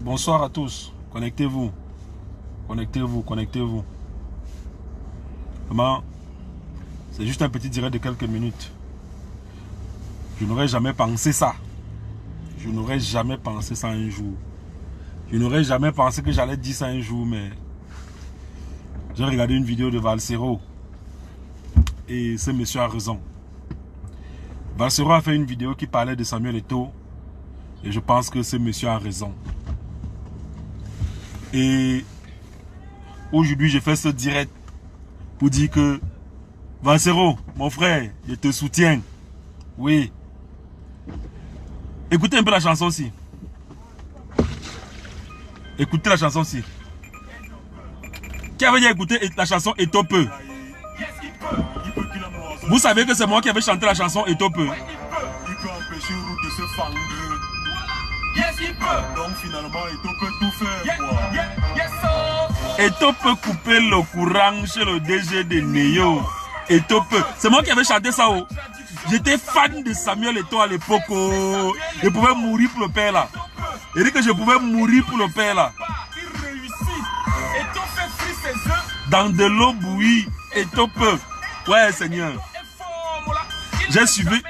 Bonsoir à tous. Connectez-vous. Connectez-vous, connectez-vous. Vraiment, c'est juste un petit direct de quelques minutes. Je n'aurais jamais pensé ça. Je n'aurais jamais pensé ça un jour. Je n'aurais jamais pensé que j'allais dire ça un jour, mais j'ai regardé une vidéo de Valsero. Et ce monsieur a raison. Valsero a fait une vidéo qui parlait de Samuel Eto'o. Et je pense que ce monsieur a raison. Et aujourd'hui, j'ai fait ce direct pour dire que Valsero, mon frère, je te soutiens. Oui. Écoutez un peu la chanson aussi. Écoutez la chanson aussi. Qui avait dit écouter la chanson Eto'o peut? Vous savez que c'est moi qui avais chanté la chanson Eto'o peut. Il peut empêcher Route de se fendre. Yes, il peut. Donc finalement, Eto'o peut tout faire. Quoi. Eto'o peut couper le courant chez le DG de Neo. Eto'o peut. C'est moi qui avais chanté ça. Oh. J'étais fan de Samuel Eto'o à l'époque. Oh. Je pouvais mourir pour le père là. Il dit que je pouvais mourir pour le père là. Il réussit. Eto'o fait frire ses œufs. Dans de l'eau bouillie. Eto'o peut. Ouais, Seigneur. J'ai suivi.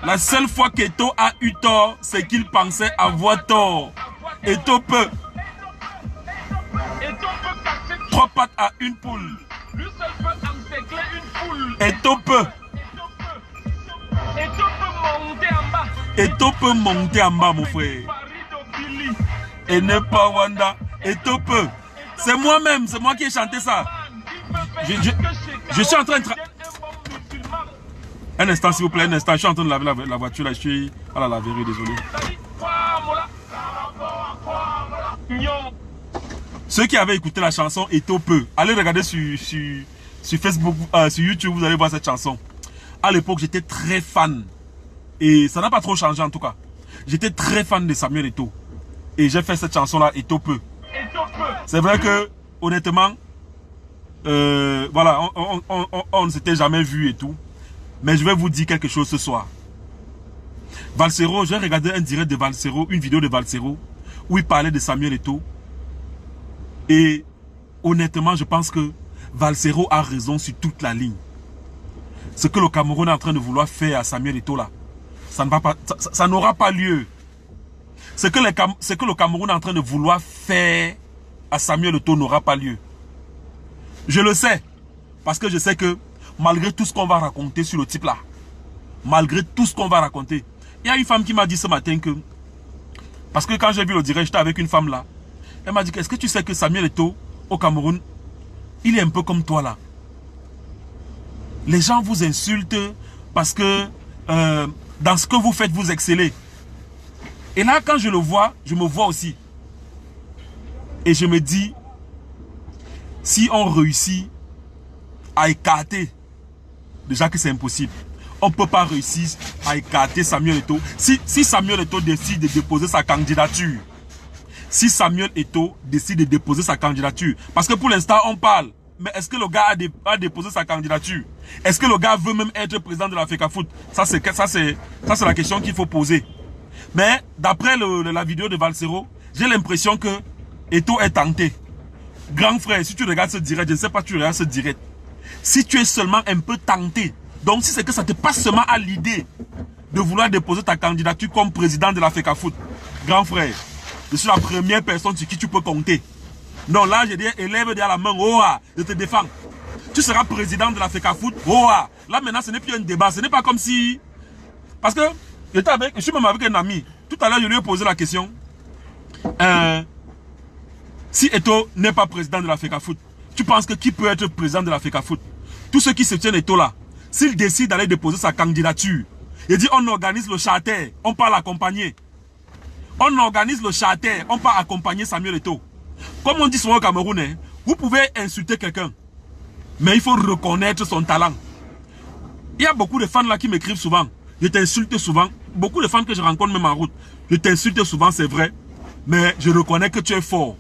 La seule fois qu'Eto'o a eu tort, c'est qu'il pensait avoir tort. Eto'o peut. 3 pattes à une poule. Eto'o peut. Eto'o peut monter en bas, mon frère. Et ne pas Wanda. Eto'o peut. C'est moi-même, c'est moi qui ai chanté ça. Je suis en train de... Un instant, s'il vous plaît, un instant. Je suis en train de laver la voiture, là. Je suis à la laverie, désolé. Ceux qui avaient écouté la chanson Eto'o peut, allez regarder sur Facebook, sur YouTube, vous allez voir cette chanson. À l'époque, j'étais très fan. Et ça n'a pas trop changé en tout cas. J'étais très fan de Samuel Eto'o. Et j'ai fait cette chanson-là, Eto'o peut. C'est vrai que, honnêtement, voilà, on ne s'était jamais vu et tout. Mais je vais vous dire quelque chose ce soir. Valsero, j'ai regardé un direct de Valsero, une vidéo de Valsero, où il parlait de Samuel Eto'o. Et honnêtement, je pense que Valsero a raison sur toute la ligne. Ce que le Cameroun est en train de vouloir faire à Samuel Eto'o là, ça ne va pas, ça n'aura pas lieu. Ce que le Cameroun est en train de vouloir faire à Samuel Eto'o n'aura pas lieu. Je le sais, parce que je sais que malgré tout ce qu'on va raconter sur le type là, malgré tout ce qu'on va raconter, il y a une femme qui m'a dit ce matin que, parce que quand j'ai vu le direct, j'étais avec une femme là, elle m'a dit, est-ce que tu sais que Samuel Eto'o au Cameroun, il est un peu comme toi là. Les gens vous insultent parce que dans ce que vous faites, vous excellez. Et là, quand je le vois, je me vois aussi. Et je me dis, si on réussit à écarter, déjà que c'est impossible, on ne peut pas réussir à écarter Samuel Eto'o. Si Samuel Eto'o décide de déposer sa candidature, si Samuel Eto'o décide de déposer sa candidature, parce que pour l'instant on parle, mais est-ce que le gars a déposé sa candidature? Est-ce que le gars veut même être président de la FECAFOOT? Ça c'est la question qu'il faut poser. Mais d'après la vidéo de Valsero, j'ai l'impression que Eto'o est tenté. Grand frère, si tu regardes ce direct, je ne sais pas si tu regardes ce direct, si tu es seulement un peu tenté, donc si c'est que ça te passe seulement à l'idée de vouloir déposer ta candidature comme président de la FECAFOOT, grand frère, je suis la première personne sur qui tu peux compter. Non, là, je dis, élève derrière la main, oh, je te défends. Tu seras président de la FECAFOOT, oh, là maintenant, ce n'est plus un débat, ce n'est pas comme si... Parce que, je suis même avec un ami, tout à l'heure, je lui ai posé la question, si Eto'o n'est pas président de la FECAFOOT, tu penses que qui peut être président de la FECAFOOT? Tous ceux qui se tiennent Eto'o là, s'il décide d'aller déposer sa candidature, il dit on organise le charter, on part l'accompagner. On organise le charter, on part accompagner Samuel Eto'o. Comme on dit souvent au Cameroun, hein, vous pouvez insulter quelqu'un, mais il faut reconnaître son talent. Il y a beaucoup de fans là qui m'écrivent souvent, je t'insulte souvent, beaucoup de fans que je rencontre même en route, je t'insulte souvent, c'est vrai, mais je reconnais que tu es fort.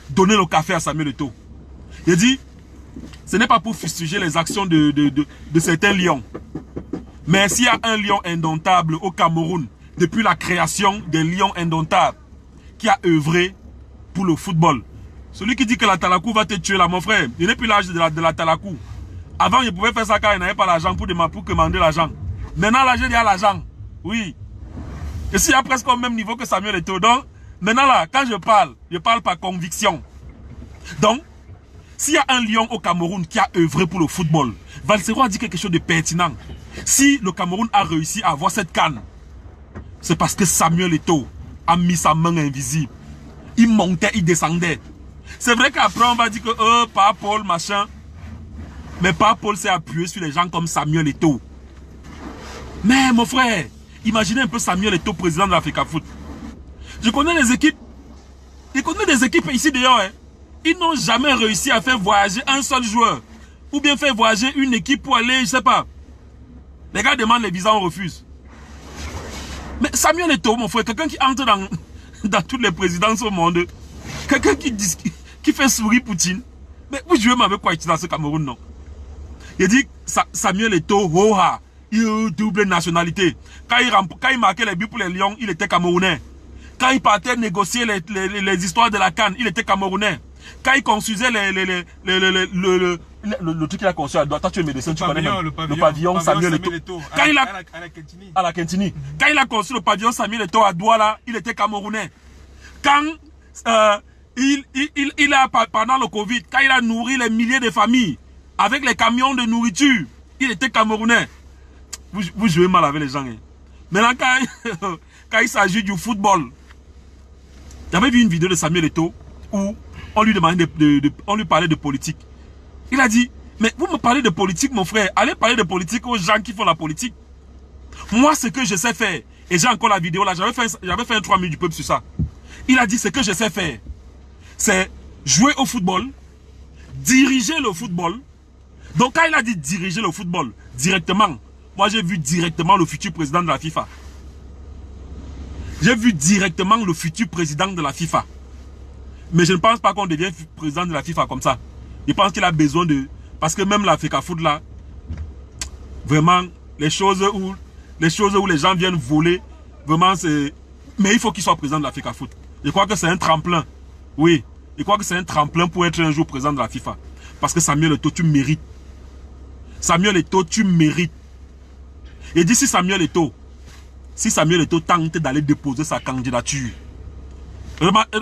Donnez le café à Samuel Eto'o. Il dit, ce n'est pas pour fustiger les actions de certains lions. Mais s'il y a un lion indomptable au Cameroun, depuis la création des lions indomptables, qui a œuvré pour le football. Celui qui dit que la Talakou va te tuer là, mon frère, il n'est plus l'âge de la Talakou. Avant, il pouvait faire ça quand il n'avait pas l'argent pour demander l'argent. Maintenant, là, il y a l'argent. Oui. Je suis à presque au même niveau que Samuel Eto'o. Donc, maintenant là, quand je parle par conviction. Donc, s'il y a un lion au Cameroun qui a œuvré pour le football, Valsero a dit quelque chose de pertinent. Si le Cameroun a réussi à avoir cette canne, c'est parce que Samuel Eto'o a mis sa main invisible. Il montait, il descendait. C'est vrai qu'après on va dire que pas Paul, machin. Mais pas Paul s'est appuyé sur les gens comme Samuel Eto'o. Mais mon frère, imaginez un peu Samuel Eto'o, président de l'Africa Foot. Je connais les équipes. Je connais des équipes ici d'ailleurs. Hein. Ils n'ont jamais réussi à faire voyager un seul joueur. Ou bien faire voyager une équipe pour aller, je sais pas. Les gars demandent les visas, on refuse. Mais Samuel Eto'o, mon frère, quelqu'un qui entre dans toutes les présidences au monde. Quelqu'un qui fait sourire Poutine. Mais vous jouez avec quoi dans ce Cameroun, non? Il dit Samuel Eto'o, il a double nationalité. Quand il marquait les buts pour les Lions, il était camerounais. Quand il partait négocier les histoires de la CAN, il était camerounais. Quand il construisait le truc qu'il a construit à droite, toi tu es médecin, tu connais même. Le pavillon Samuel Eto'o. Quand il a à la Kentini. Quand il a construit le pavillon Samuel Eto'o à Douala, il était camerounais. Quand il a pendant le Covid, quand il a nourri les milliers de familles avec les camions de nourriture, il était camerounais. Vous jouez mal avec les gens. Hein. Maintenant, quand il s'agit du football, j'avais vu une vidéo de Samuel Eto'o où on lui demandait on lui parlait de politique. Il a dit, mais vous me parlez de politique, mon frère. Allez parler de politique aux gens qui font la politique. Moi, ce que je sais faire, et j'ai encore la vidéo là, j'avais fait un 3 minutes du peuple sur ça. Il a dit, ce que je sais faire, c'est jouer au football, diriger le football. Donc, quand il a dit diriger le football, directement, moi, j'ai vu directement le futur président de la FIFA. J'ai vu directement le futur président de la FIFA. Mais je ne pense pas qu'on devienne président de la FIFA comme ça. Je pense qu'il a besoin de... Parce que même l'Africa Foot là, vraiment, les choses où les gens viennent voler, vraiment c'est... Mais il faut qu'il soit président de l'Africa Foot. Je crois que c'est un tremplin. Oui, je crois que c'est un tremplin pour être un jour président de la FIFA. Parce que Samuel Eto'o, tu mérites. Samuel Eto'o, tu mérites. Et d'ici Samuel Eto'o, si Samuel Eto'o tente d'aller déposer sa candidature,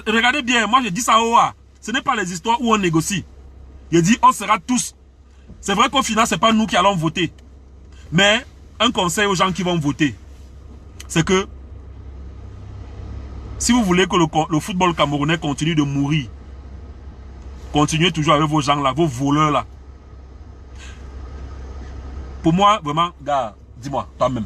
regardez bien, moi je dis ça au A. Ce n'est pas les histoires où on négocie. Je dis on sera tous. C'est vrai qu'au final, ce n'est pas nous qui allons voter. Mais un conseil aux gens qui vont voter, c'est que si vous voulez que le football camerounais continue de mourir, continuez toujours avec vos gens là, vos voleurs là. Pour moi, vraiment, gars, dis-moi, toi-même.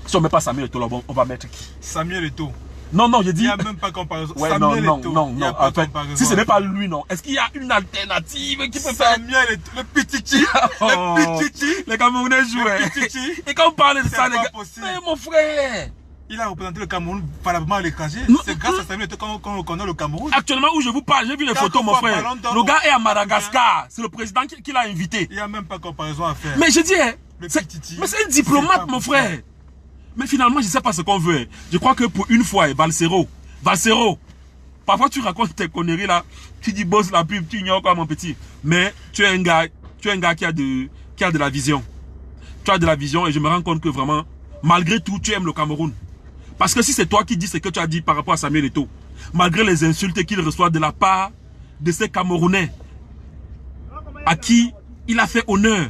Si on ne met pas Samuel Eto'o là, on va mettre qui? Samuel Eto'o. Non, non, je dis... Il n'y a même pas comparaison. Ouais, Samuel non, Eto'o. non, non, En fait, si ce n'est pas lui, non. Est-ce qu'il y a une alternative qui peut faire... Samuel Eto'o, le petit Oh, le petit les Camerounais jouent. le petit. Et quand on parle de ça, les pas gars... possible. Mais mon frère... Il a représenté le Cameroun valablement à l'étranger. C'est grâce à Samuel Eto'o qu'on reconnaît le Cameroun. Actuellement, où je vous parle, j'ai vu les photos, mon frère. Le gars est à Madagascar. C'est le président qui l'a invité. Il n'y a même pas comparaison à faire. Mais je dis, hein, Le c'est petit. un diplomate, mon frère. Mais finalement, je ne sais pas ce qu'on veut. Hein. Je crois que pour une fois, Valsero, parfois tu racontes tes conneries là, tu dis boss la pub, tu ignores quoi mon petit. Mais tu es un gars qui a de la vision. Tu as de la vision et je me rends compte que vraiment, malgré tout, tu aimes le Cameroun. Parce que si c'est toi qui dis ce que tu as dit par rapport à Samuel Eto'o, malgré les insultes qu'il reçoit de la part de ces Camerounais à qui il a fait honneur.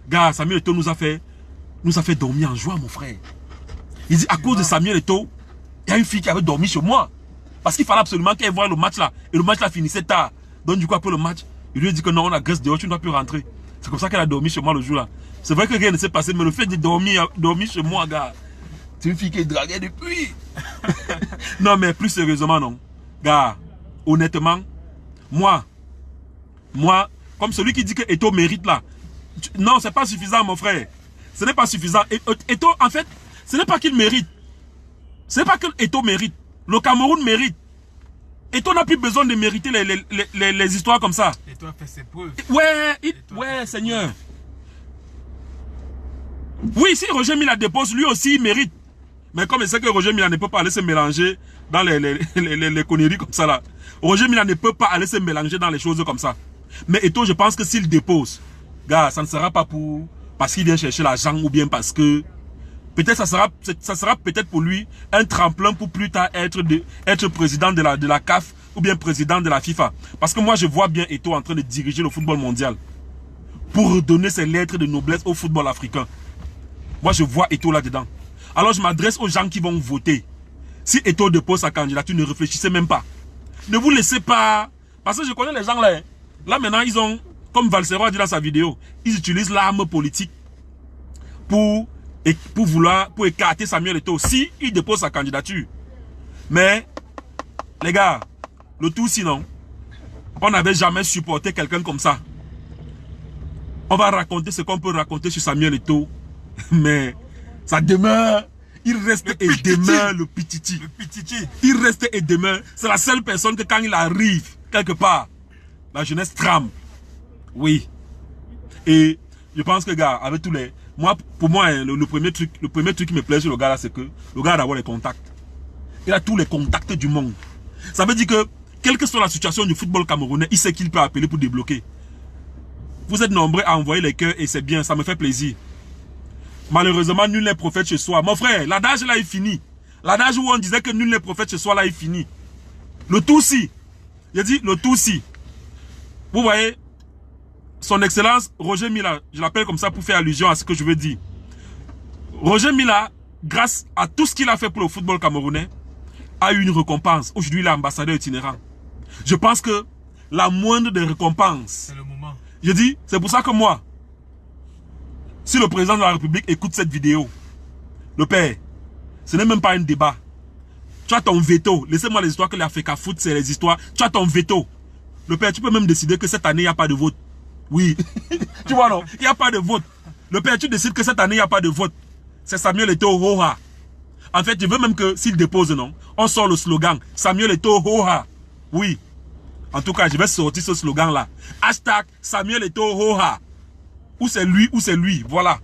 Gars, Samuel Eto'o nous a fait dormir en joie, mon frère. Il dit, à cause de Samuel Eto'o, il y a une fille qui avait dormi chez moi. Parce qu'il fallait absolument qu'elle voie le match là. Et le match là finissait tard. Donc du coup, après le match, il lui a dit que non, on a graisse dehors, tu ne dois plus rentrer. C'est comme ça qu'elle a dormi chez moi le jour là. C'est vrai que rien ne s'est passé, mais le fait de dormir chez moi, gars, c'est une fille qui est draguée depuis. Non, mais plus sérieusement, non. Gars, honnêtement, moi, comme celui qui dit que Eto'o mérite là. Non, c'est pas suffisant, mon frère. Ce n'est pas suffisant. Eto'o, en fait, ce n'est pas qu'il mérite. Ce n'est pas que Eto'o mérite. Le Cameroun mérite. Eto'o n'a plus besoin de mériter les histoires comme ça. Eto'o a fait ses preuves. Ouais, Seigneur. Oui, si Roger Mila dépose, lui aussi, il mérite. Mais comme il sait que Roger Mila ne peut pas aller se mélanger dans les conneries comme ça là. Roger Mila ne peut pas aller se mélanger dans les choses comme ça. Mais Eto'o, je pense que s'il dépose, gars, ça ne sera pas parce qu'il vient chercher l'argent ou bien parce que peut-être ça sera peut-être pour lui un tremplin pour plus tard être président de la CAF ou bien président de la FIFA. Parce que moi je vois bien Eto'o en train de diriger le football mondial pour donner ses lettres de noblesse au football africain. Moi je vois Eto'o là-dedans. Alors je m'adresse aux gens qui vont voter. Si Eto'o dépose sa candidature, ne réfléchissez même pas. Ne vous laissez pas... Parce que je connais les gens là. Là maintenant ils ont, comme Valsero a dit dans sa vidéo, ils utilisent l'arme politique pour écarter Samuel Eto'o si il dépose sa candidature. Mais, les gars, le tout sinon, on n'avait jamais supporté quelqu'un comme ça. On va raconter ce qu'on peut raconter sur Samuel Eto'o, mais ça demeure, il reste et demeure le pititi. Le pititi. Il reste et demeure. C'est la seule personne que quand il arrive, quelque part, la jeunesse tremble. Oui. Et je pense que, gars, avec tous les... Pour moi, le premier truc qui me plaît sur le gars là, c'est que le gars a d'abord les contacts. Il a tous les contacts du monde. Ça veut dire que, quelle que soit la situation du football camerounais, il sait qu'il peut appeler pour débloquer. Vous êtes nombreux à envoyer les cœurs et c'est bien, ça me fait plaisir. Malheureusement, nul n'est prophète chez soi. Mon frère, l'adage là est fini. L'adage où on disait que nul n'est prophète chez soi là est fini. Le tout si. J'ai dit le tout si. Vous voyez, son excellence Roger Mila, je l'appelle comme ça pour faire allusion à ce que je veux dire. Roger Mila, grâce à tout ce qu'il a fait pour le football camerounais, a eu une récompense. Aujourd'hui, il est ambassadeur itinérant. Je pense que la moindre des récompenses, C'est le moment. je dis, c'est pour ça que moi, si le président de la République écoute cette vidéo, le père, ce n'est même pas un débat. Tu as ton veto. Laissez-moi les histoires que l'Africa Foot, c'est les histoires. Tu as ton veto. Le père, tu peux même décider que cette année, il n'y a pas de vote. Oui. Tu vois, non? Il n'y a pas de vote. Le père, tu décides que cette année, il n'y a pas de vote. C'est Samuel Eto'o Hoha. En fait, je veux même que s'il dépose, non, on sort le slogan. Samuel Eto'o Hoha. Oui. En tout cas, je vais sortir ce slogan-là. Hashtag Samuel Eto'o Hoha. Ou c'est lui. Voilà.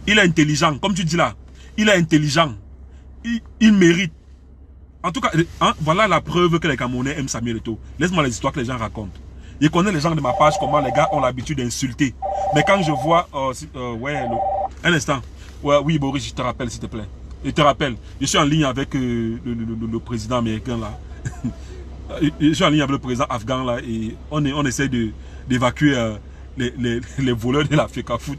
Il est intelligent. Comme tu dis là. Il est intelligent. Il mérite. En tout cas, hein, voilà la preuve que les Camerounais aiment Samuel Eto'o. Laisse-moi les histoires que les gens racontent. Je connais les gens de ma page, comment les gars ont l'habitude d'insulter. Mais quand je vois... un instant. Ouais, oui, Boris, je te rappelle, s'il te plaît. Je te rappelle. Je suis en ligne avec le président américain, là. Je suis en ligne avec le président afghan, là. Et on essaie d'évacuer les voleurs de l'Africa Foot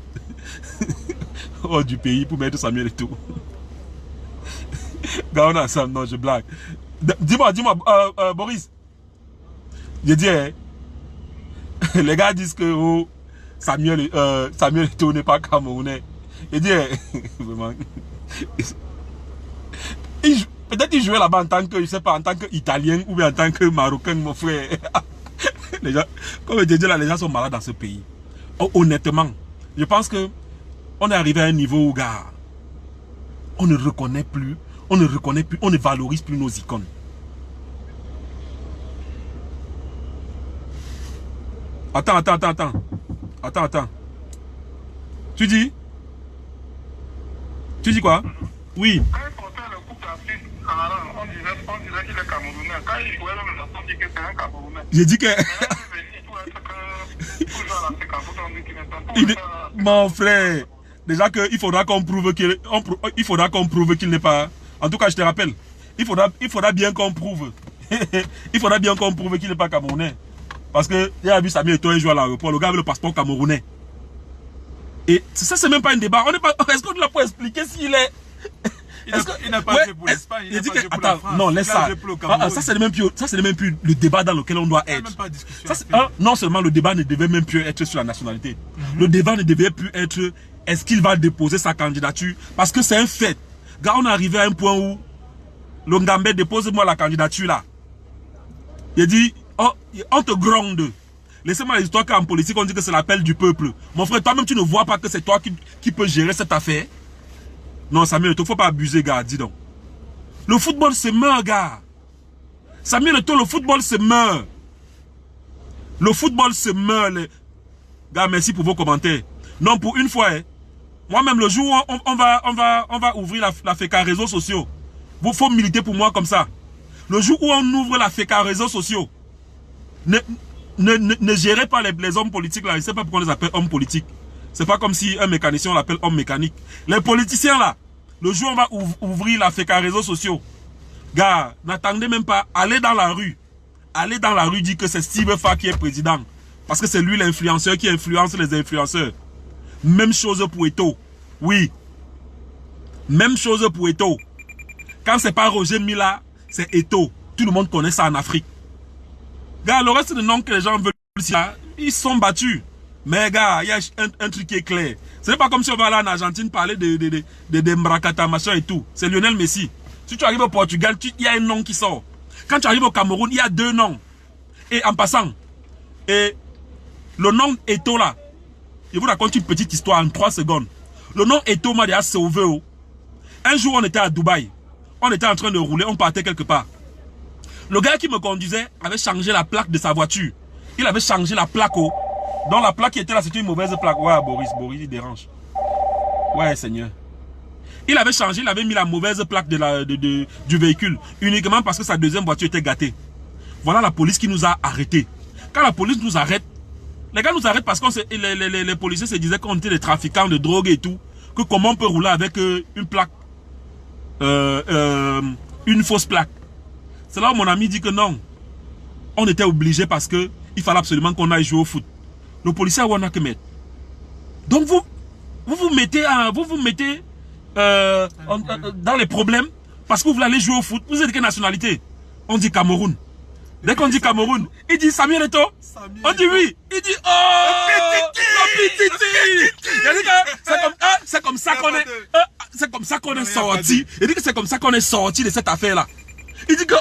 hors du pays pour mettre Samuel Eto'o. Gars, on a ça. Non, je blague. Dis-moi, Boris. Je dis, les gars disent que Samuel Eto'o n'est pas camerounais. Je dis, vraiment. Peut-être qu'il jouait là-bas en tant que, je sais pas, en tant qu'Italien ou bien en tant que Marocain, mon frère. Les gens, comme je dis là, les gens sont malades dans ce pays. Honnêtement, je pense que on est arrivé à un niveau où, gars, on ne reconnaît plus, on ne valorise plus nos icônes. Attends. Tu dis quoi? Oui. Quand il portait le Coupe d'Afrique, on disait qu'il est camerounais. Quand il jouait même, on dit que c'est un camerounais. J'ai dit que... Mon frère, déjà qu'il faudra qu'on prouve qu'il n'est pas... En tout cas, je te rappelle, il faudra bien qu'on prouve. Il faudra bien qu'on prouve qu'il n'est pas camerounais. Parce que il a vu Samuel Eto'o jouer à l'aéroport, le gars avait le passeport camerounais. Et ça, c'est même pas un débat. Est-ce qu'on doit pas expliquer s'il est... Il n'a pas joué pour l'Espagne, il n'a pas joué pour la France. Non, laisse ça. Ça, c'est même plus le débat dans lequel on doit être. Même pas de discussion. Non seulement le débat ne devait même plus être sur la nationalité. Le débat ne devait plus être est-ce qu'il va déposer sa candidature. Parce que c'est un fait. Gars, on est arrivé à un point où le Ngambé dépose-moi la candidature là. Il dit, on te gronde. Laissez-moi les histoires qu'en politique, on dit que c'est l'appel du peuple. Mon frère, toi-même, tu ne vois pas que c'est toi qui peux gérer cette affaire. Non, Samuel Eto'o, faut pas abuser, gars, dis donc. Le football se meurt, gars. Samuel Eto'o, le football se meurt. Le football se meurt. Les... Gars, merci pour vos commentaires. Non, pour une fois, Moi-même, le jour où on va ouvrir la FECA réseaux sociaux, vous faut militer pour moi comme ça. Le jour où on ouvre la FECA réseaux sociaux, ne gérez pas les hommes politiques là. Je ne sais pas pourquoi on les appelle hommes politiques. C'est pas comme si un mécanicien on l'appelle homme mécanique. Les politiciens là, le jour où on va ouvrir la FECA réseaux sociaux, gars, n'attendez même pas, allez dans la rue. Allez dans la rue dire que c'est Steve Fa qui est président. Parce que c'est lui l'influenceur qui influence les influenceurs. Même chose pour Eto. Oui. Même chose pour Eto. Quand c'est pas Roger Mila, c'est Eto. Tout le monde connaît ça en Afrique. Gars, le reste des noms que les gens veulent, ils sont battus. Mais gars, il y a un truc qui est clair. Ce n'est pas comme si on va aller en Argentine parler de Mbrakata, machin et tout. C'est Lionel Messi. Si tu arrives au Portugal, il y a un nom qui sort. Quand tu arrives au Cameroun, il y a 2 noms. Et en passant, et le nom Eto là, je vous raconte une petite histoire en 3 secondes. Le nom Eto m'a déjà sauvé. Un jour, on était à Dubaï. On était en train de rouler, on partait quelque part. Le gars qui me conduisait avait changé la plaque de sa voiture. Il avait changé la plaque. Dans la plaque qui était là, c'était une mauvaise plaque. Ouais, Boris, il dérange. Ouais, Seigneur. Il avait changé, il avait mis la mauvaise plaque du véhicule. Uniquement parce que sa deuxième voiture était gâtée. Voilà la police qui nous a arrêtés. Quand la police nous arrête, les gars nous arrêtent parce que les policiers se disaient qu'on était des trafiquants de drogue et tout. Que comment on peut rouler avec une plaque. Une fausse plaque. C'est là où mon ami dit que non. On était obligé parce que il fallait absolument qu'on aille jouer au foot. Le policier a que mettre. Donc vous mettez dans les problèmes parce que vous voulez aller jouer au foot. Vous êtes de quelle nationalité? On dit Cameroun. Dès qu'on dit Cameroun, il dit Samuel Eto. On dit oui. Il dit c'est comme ça qu'on est. C'est comme ça qu'on est sorti. Il dit que c'est comme ça qu'on est sorti de cette affaire-là. Il dit que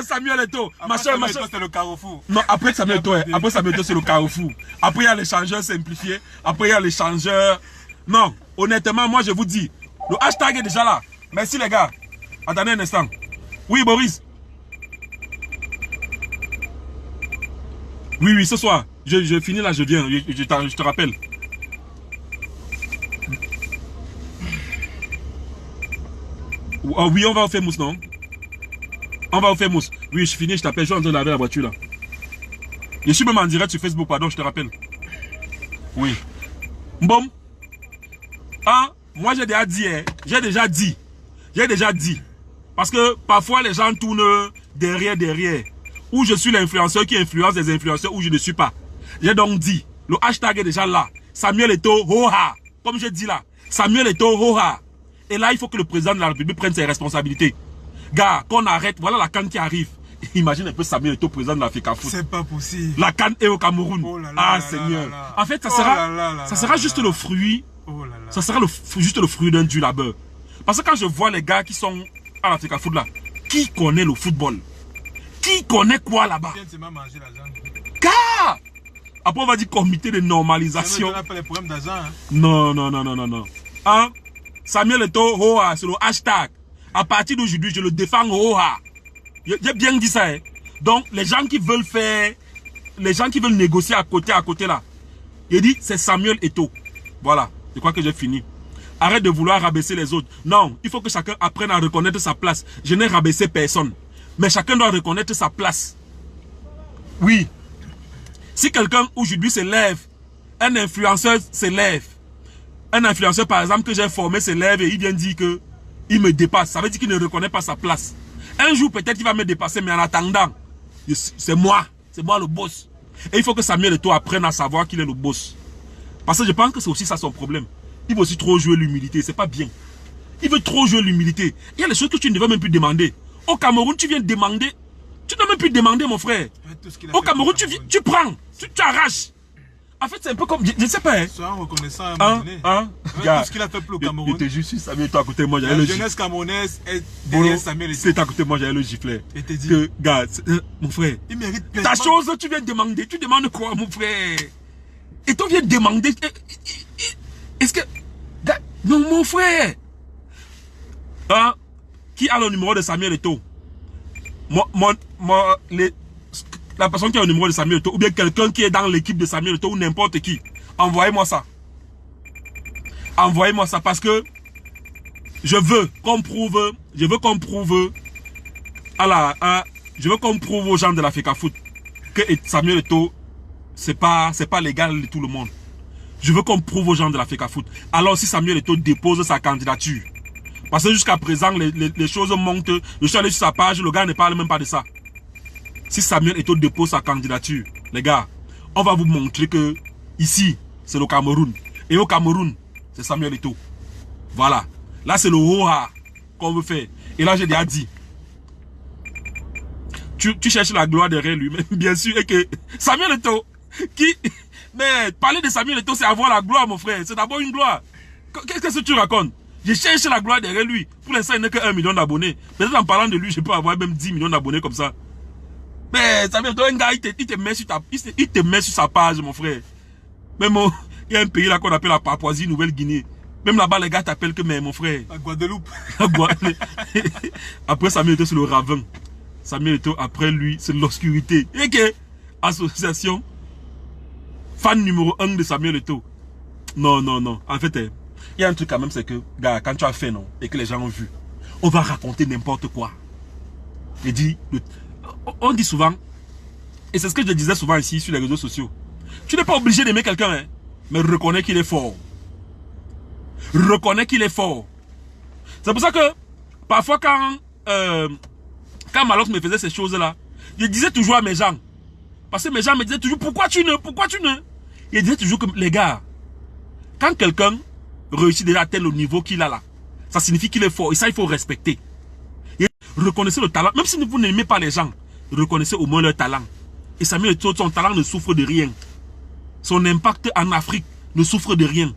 Samuel Eto, machin. C'est le carrefour. Non, après Samuel Eto, c'est le carrefour. Après il y a l'échangeur simplifié. Après il y a l'échangeur. Non, honnêtement, moi je vous dis, le hashtag est déjà là. Merci les gars. Attendez un instant. Oui, Boris. Oui, ce soir. Je finis là, je viens. Je te rappelle. Oh, oui, on va au Famous, non? On va au Famous. Oui, je finis, je t'appelle. Je suis en train de laver la voiture là. Je suis même en direct sur Facebook, pardon, je te rappelle. Oui. Bon. Moi j'ai déjà dit. J'ai déjà dit. Parce que parfois les gens tournent derrière. Où je suis l'influenceur qui influence les influenceurs, où je ne suis pas. J'ai donc dit. Le hashtag est déjà là. Samuel Eto, hoha. Comme j'ai dit là. Samuel Eto, hoha. Et là, il faut que le président de la République prenne ses responsabilités. Gars, qu'on arrête, voilà la CAN qui arrive. Imagine un peu Samuel Eto, président de la FECA Foot. C'est pas possible. La CAN est au Cameroun. Oh là là, Seigneur. là là. En fait, ça sera juste le fruit. Oh là là. Ça sera juste le fruit d'un dur labeur. Parce que quand je vois les gars qui sont à la FECA Foot là, qui connaît le football? Qui connaît quoi là-bas? Car après on va dire comité de normalisation. On pas les problèmes d'argent. Hein? Non. Samuel Eto, hoha, c'est le hashtag. À partir d'aujourd'hui, je le défends, hoha. J'ai bien dit ça. Hein? Donc, les gens qui veulent négocier à côté là, il dit, c'est Samuel Eto. Voilà, je crois que j'ai fini. Arrête de vouloir rabaisser les autres. Non, il faut que chacun apprenne à reconnaître sa place. Je n'ai rabaissé personne. Mais chacun doit reconnaître sa place. Oui. Si quelqu'un aujourd'hui se lève, un influenceur se lève. Un influenceur par exemple que j'ai formé se lève et il vient dire que il me dépasse. Ça veut dire qu'il ne reconnaît pas sa place. Un jour peut-être qu'il va me dépasser, mais en attendant, c'est moi le boss. Et il faut que Samuel Eto apprenne à savoir qu'il est le boss. Parce que je pense que c'est aussi ça son problème. Il veut aussi trop jouer l'humilité, c'est pas bien. Il veut trop jouer l'humilité. Il y a des choses que tu ne devais même plus demander. Au Cameroun, tu viens demander. Tu ne dois même plus demander, mon frère. Au Cameroun, tu prends. Tu arraches. En fait, c'est un peu comme... Je ne sais pas. Sois reconnaissant à un moment donné. Tout ce qu'il a fait pour le Cameroun. Il était juste Samuel Eto à côté de moi. La jeunesse camerounaise est derrière Samuel Eto. C'est à côté de moi, j'avais le giflet. Et t'es dit... Que, gars, mon frère. Il mérite ta chose, tu viens demander. Tu demandes quoi, mon frère? Et toi, viens demander... Est-ce que... Non, mon frère. Qui a le numéro de Samuel Eto? La personne qui a le numéro de Samuel Eto, ou bien quelqu'un qui est dans l'équipe de Samuel Eto, ou n'importe qui, envoyez-moi ça. Envoyez-moi ça parce que je veux qu'on prouve aux gens de la FECAFOOT que Samuel Eto'o, c'est pas légal de tout le monde. Je veux qu'on prouve aux gens de la FECAFOOT. Alors si Samuel Eto'o dépose sa candidature, parce que jusqu'à présent, les choses montent, je suis allé sur sa page, le gars ne parle même pas de ça. Si Samuel Eto'o dépose sa candidature, les gars, on va vous montrer que ici, c'est le Cameroun. Et au Cameroun, c'est Samuel Eto'o. Voilà. Là, c'est le Hoha qu'on veut faire. Et là, j'ai déjà dit, tu cherches la gloire derrière lui, mais bien sûr, et que Samuel Eto'o, mais parler de Samuel Eto'o, c'est avoir la gloire, mon frère. C'est d'abord une gloire. Qu'est-ce que tu racontes? Je cherche la gloire derrière lui. Pour l'instant, il n'est que 1 million d'abonnés. Peut-être en parlant de lui, je peux avoir même 10 millions d'abonnés comme ça. Mais Samuel Eto'o, un gars, il te met sur sa page, mon frère. Même il y a un pays là qu'on appelle la Papouasie Nouvelle-Guinée. Même là-bas, les gars t'appellent que mais mon frère. La Guadeloupe. Après, Samuel Eto'o, c'est le ravin. Samuel Eto'o, après lui, c'est l'obscurité. Et que, association, fan numéro 1 de Samuel Eto'o. Non, non, non. En fait, il y a un truc quand même, c'est que, gars, quand tu as fait, non, et que les gens ont vu, on va raconter n'importe quoi. Et dit, on dit souvent, et c'est ce que je disais souvent ici sur les réseaux sociaux, tu n'es pas obligé d'aimer quelqu'un, hein, mais reconnais qu'il est fort. Reconnais qu'il est fort. C'est pour ça que, parfois quand Malox me faisait ces choses-là, je disais toujours à mes gens, parce que mes gens me disaient toujours, pourquoi tu ne? Je disais toujours que, les gars, quand quelqu'un réussit déjà à tel le niveau qu'il a là, ça signifie qu'il est fort, et ça il faut respecter. Et reconnaissez le talent, même si vous n'aimez pas les gens, reconnaissez au moins leur talent. Et Samuel Eto'o, son talent ne souffre de rien. Son impact en Afrique ne souffre de rien.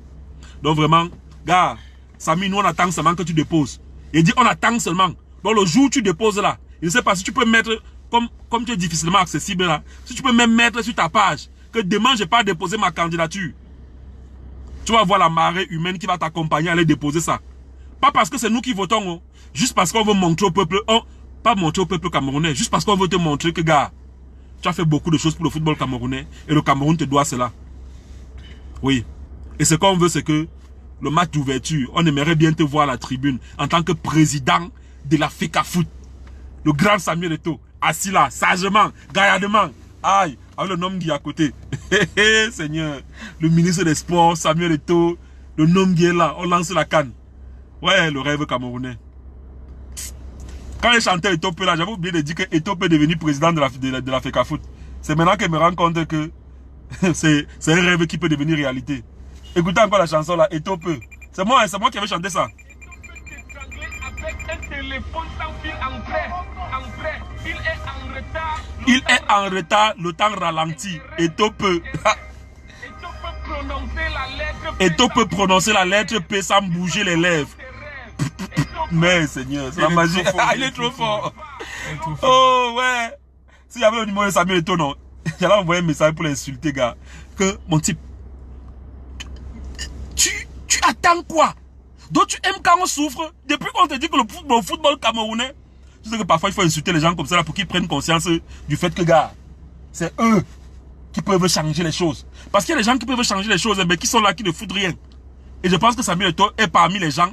Donc vraiment, gars, Samy, nous on attend seulement que tu déposes. Il dit on attend seulement. Donc le jour où tu déposes là, je ne sais pas si tu peux mettre, comme tu es difficilement accessible là, si tu peux même mettre sur ta page que demain je n'ai pas déposé ma candidature. Tu vas voir la marée humaine qui va t'accompagner à aller déposer ça. Pas parce que c'est nous qui votons, oh. Juste parce qu'on veut montrer au peuple, pas montrer au peuple camerounais, juste parce qu'on veut te montrer que gars, tu as fait beaucoup de choses pour le football camerounais et le Cameroun te doit cela. Oui. Et ce qu'on veut, c'est que le match d'ouverture, on aimerait bien te voir à la tribune en tant que président de la FECAFOOT. Le grand Samuel Eto'o, assis là, sagement, gaillardement. Aïe, avec le nom qui est à côté. Seigneur, le ministre des Sports, Samuel Eto'o, le nom qui est là, on lance la canne. Ouais, le rêve camerounais. Quand il chantait Eto'o là, j'avais oublié de dire que Eto'o peut devenir président de la FECAFOOT. C'est maintenant que je me rends compte que c'est un rêve qui peut devenir réalité. Écoutez encore la chanson là, Eto'o peut. C'est moi qui avais chanté ça. Il est en retard, le temps ralentit. Eto'o peut. Eto'o peut prononcer la lettre P sans bouger les lèvres. Mais Seigneur, c'est la magie. Il est trop fort. Oh ouais. S'il y avait le numéro de Samuel Eto'o, non, j'allais envoyer un message pour l'insulter, gars. Que mon type, tu attends quoi? Donc tu aimes quand on souffre? Depuis qu'on te dit que le football camerounais, tu sais que parfois il faut insulter les gens comme ça là pour qu'ils prennent conscience du fait que, gars, c'est eux qui peuvent changer les choses. Parce qu'il y a des gens qui peuvent changer les choses, mais qui sont là, qui ne foutent rien. Et je pense que Samuel Eto'o est parmi les gens.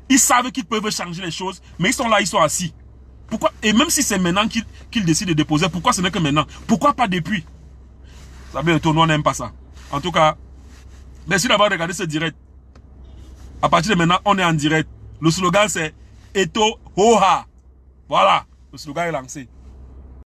Ils savent qu'ils peuvent changer les choses, mais ils sont là, ils sont assis. Pourquoi? Et même si c'est maintenant qu'ils décident de déposer, pourquoi ce n'est que maintenant? Pourquoi pas depuis? Samuel Eto'o, nous on n'aime pas ça. En tout cas, merci d'avoir regardé ce direct. À partir de maintenant, on est en direct. Le slogan c'est Eto'o Hoha. Voilà, le slogan est lancé.